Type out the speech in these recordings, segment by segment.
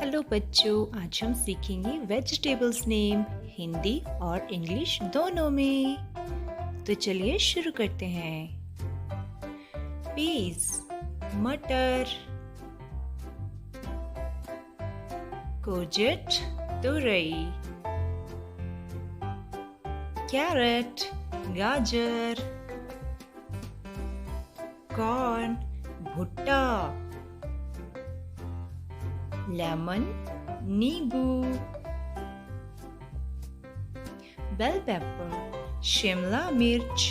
Hello बच्चों, आज हम सीखेंगे वेजिटेबल्स नेम हिंदी और इंग्लिश दोनों में। तो चलिए शुरू करते हैं। पीस मटर, कोर्जेट तुरई, कैरेट गाजर, कॉर्न भुट्टा, लेमन नींबू, बेल पेपर शिमला मिर्च,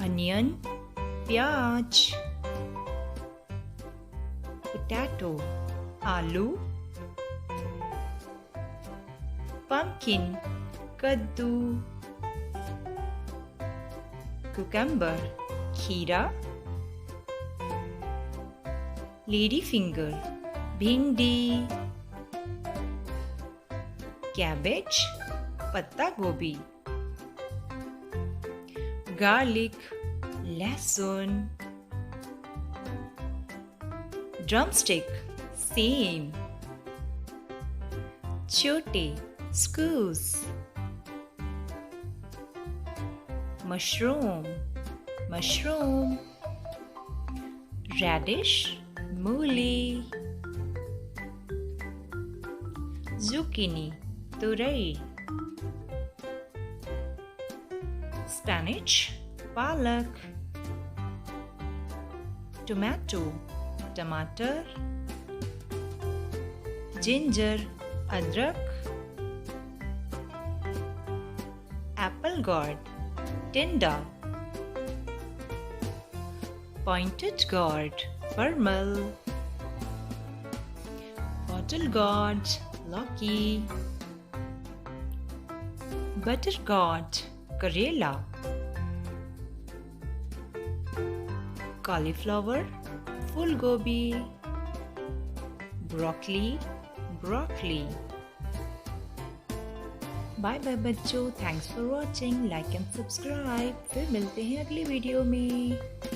अनियन प्याज, पोटैटो आलू, पंपकिन कद्दू, कुकम्बर खीरा, लेडी फिंगर भिंडी, कैबेज पत्ता गोभी, गार्लिक लहसुन, ड्रमस्टिक सेम, छोटे स्कूस, मशरूम, रेडिश मूली, zucchini तुरई, स्पेनिश पालक, टोमेटो टमाटर, जिंजर अदरक, एप्पल गॉर्ड टिंडा, पॉइंटेड गॉर्ड परमल, बॉटल गॉर्ड लौकी, बटर गॉर्ड करेला, कॉलीफ्लावर फूल गोभी, ब्रोकली बाय बाय बच्चों, thanks for watching, like and subscribe. फिर मिलते हैं अगली वीडियो में।